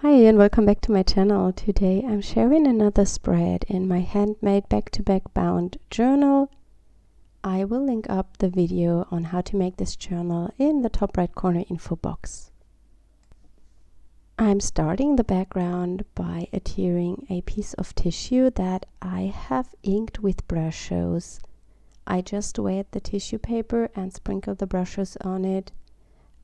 Hi and welcome back to my channel. Today I'm sharing another spread in my handmade back-to-back bound journal. I will link up the video on how to make this journal in the top right corner info box. I'm starting the background by adhering a piece of tissue that I have inked with Brushos. I just wet the tissue paper and sprinkle the Brushos on it.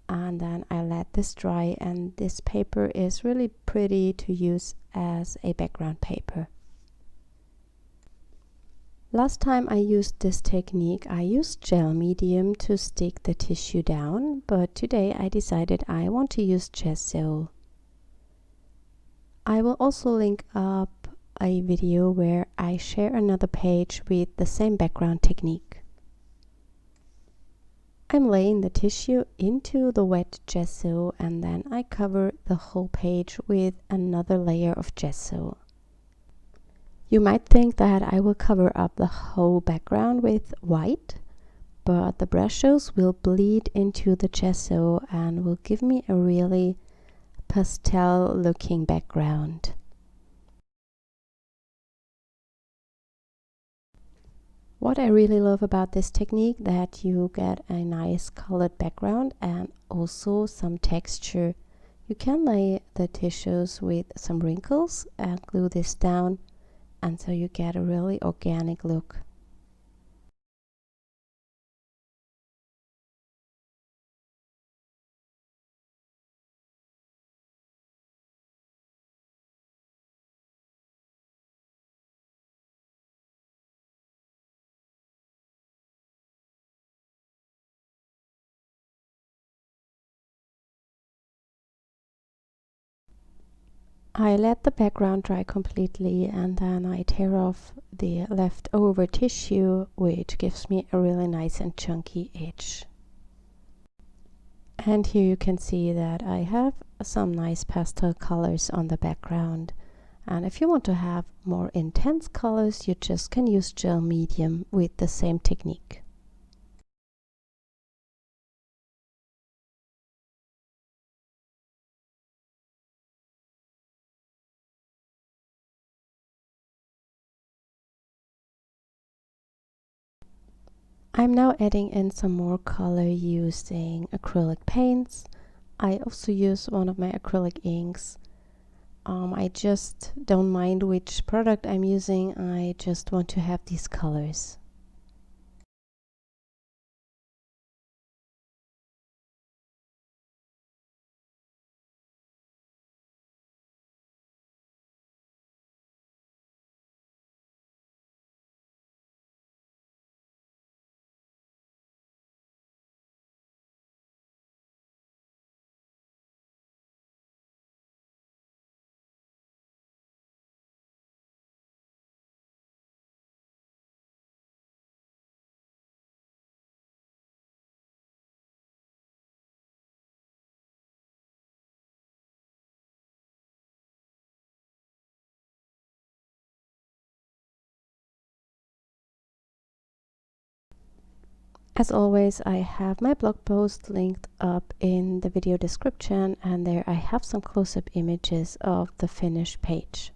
And then I let this dry, and this paper is really pretty to use as a background paper. Last time I used this technique, I used gel medium to stick the tissue down, but today I decided I want to use gesso. I will also link up a video where I share another page with the same background technique. I'm laying the tissue into the wet gesso and then I cover the whole page with another layer of gesso. You might think that I will cover up the whole background with white, but the Brushos will bleed into the gesso and will give me a really pastel looking background. What I really love about this technique that you get a nice colored background and also some texture. You can lay the tissues with some wrinkles and glue this down, and so you get a really organic look. I let the background dry completely and then I tear off the leftover tissue, which gives me a really nice and chunky edge. And here you can see that I have some nice pastel colors on the background. And if you want to have more intense colors, you just can use gel medium with the same technique. I'm now adding in some more color using acrylic paints. I also use one of my acrylic inks. I just don't mind which product I'm using, I just want to have these colors. As always, I have my blog post linked up in the video description, and there I have some close-up images of the finished page.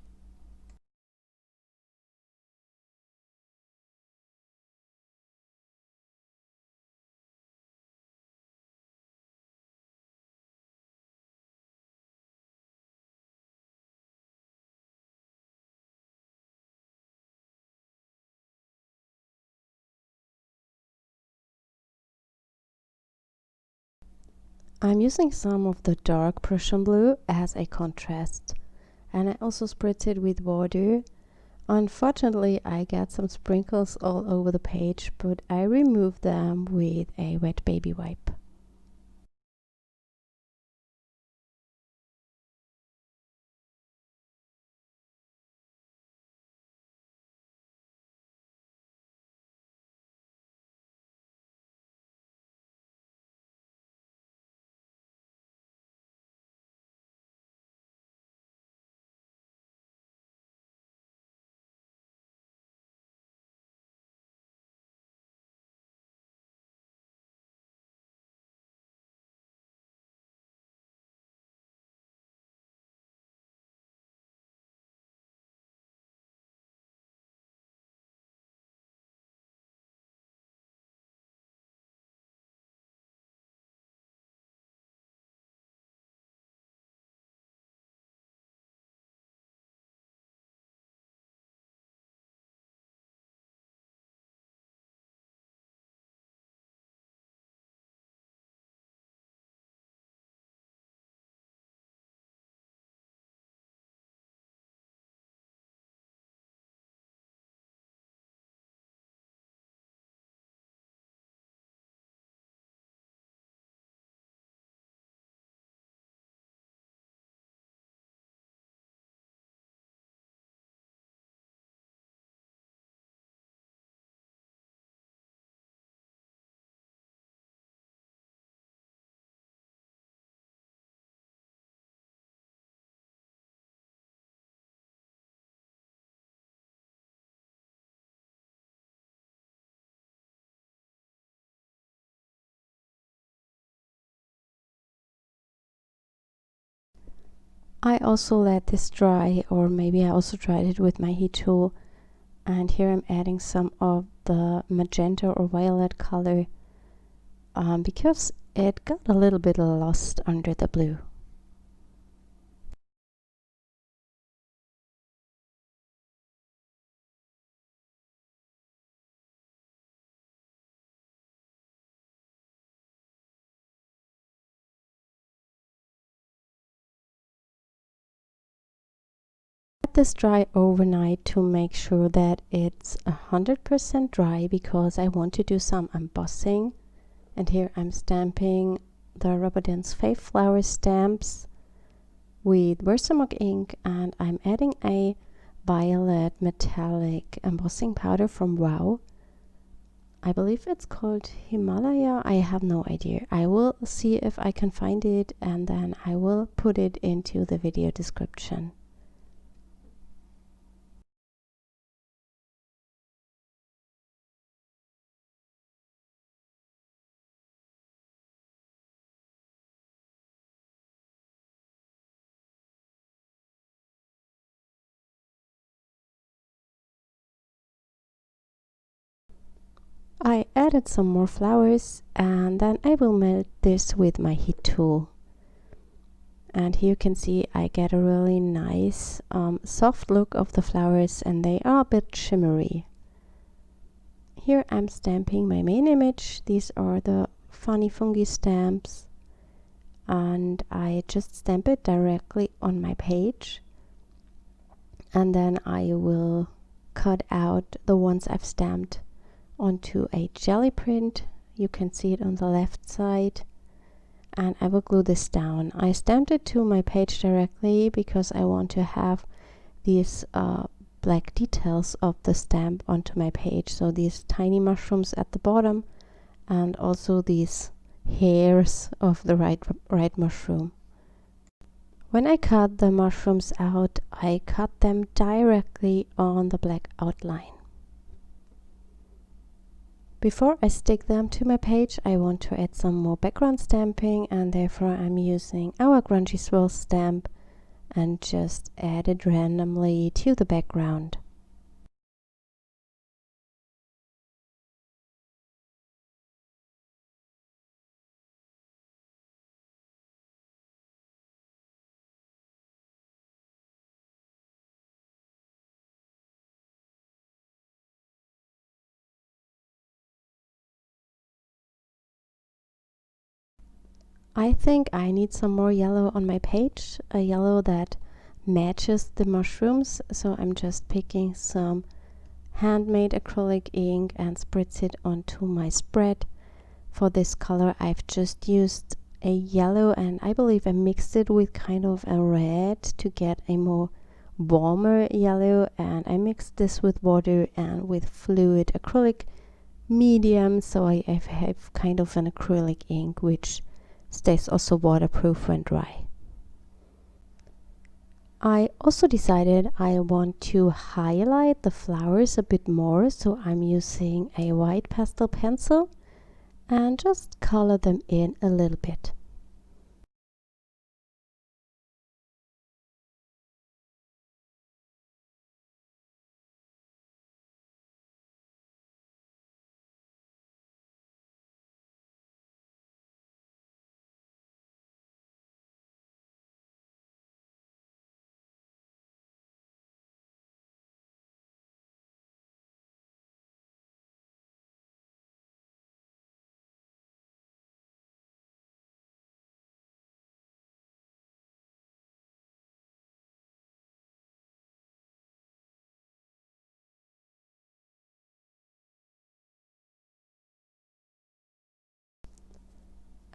I'm using some of the dark Prussian blue as a contrast, and I also spritz it with water. Unfortunately, I got some sprinkles all over the page, but I removed them with a wet baby wipe. I also let this dry, or maybe I also tried it with my heat tool. And here I'm adding some of the magenta or violet color because it got a little bit lost under the blue. Let this dry overnight to make sure that it's 100% dry because I want to do some embossing. And here I'm stamping the Rubber Dance Fave Flower stamps with Versamark ink, and I'm adding a violet metallic embossing powder from Wow. I believe it's called Himalaya. I have no idea. I will see if I can find it and then I will put it into the video description. I added some more flowers and then I will melt this with my heat tool. And here you can see I get a really nice soft look of the flowers, and they are a bit shimmery. Here I'm stamping my main image. These are the funny fungi stamps, and I just stamp it directly on my page, and then I will cut out the ones I've stamped onto a jelly print. You can see it on the left side, and I will glue this down. I stamped it to my page directly because I want to have these black details of the stamp onto my page. So these tiny mushrooms at the bottom, and also these hairs of the right mushroom. When I cut the mushrooms out, I cut them directly on the black outline. Before I stick them to my page, I want to add some more background stamping, and therefore I'm using our grungy swirl stamp and just add it randomly to the background. I think I need some more yellow on my page, a yellow that matches the mushrooms, so I'm just picking some handmade acrylic ink and spritz it onto my spread. For this color I've just used a yellow, and I believe I mixed it with kind of a red to get a more warmer yellow, and I mixed this with water and with fluid acrylic medium, so I have kind of an acrylic ink which stays also waterproof when dry. I also decided I want to highlight the flowers a bit more, so I'm using a white pastel pencil and just color them in a little bit.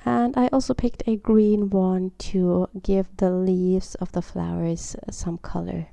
And I also picked a green one to give the leaves of the flowers some color.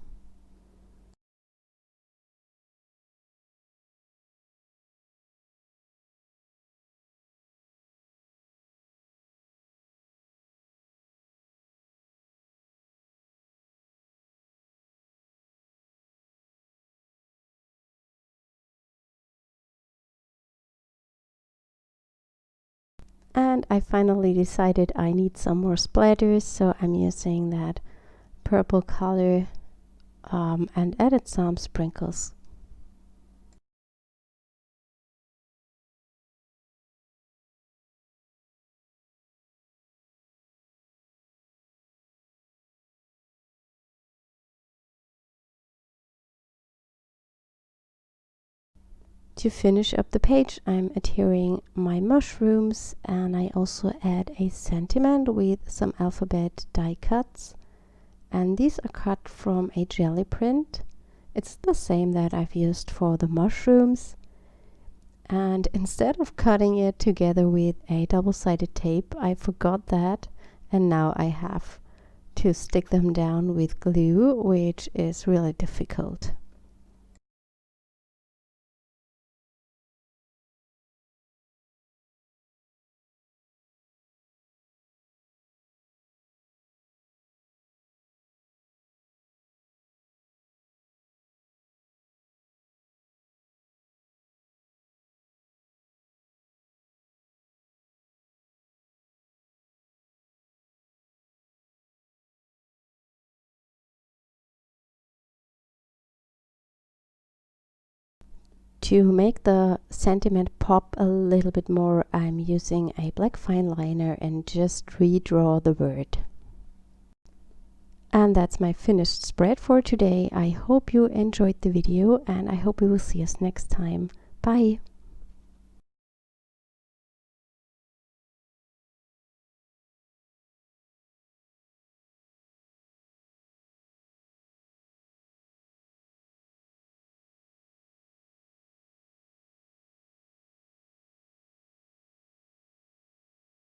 And I finally decided I need some more splatters, so I'm using that purple color and added some sprinkles. To finish up the page, I'm adhering my mushrooms, and I also add a sentiment with some alphabet die cuts, and these are cut from a jelly print. It's the same that I've used for the mushrooms, and instead of cutting it together with a double-sided tape, I forgot that, and now I have to stick them down with glue, which is really difficult. To make the sentiment pop a little bit more, I'm using a black fine liner and just redraw the word. And that's my finished spread for today. I hope you enjoyed the video, and I hope we will see us next time. Bye!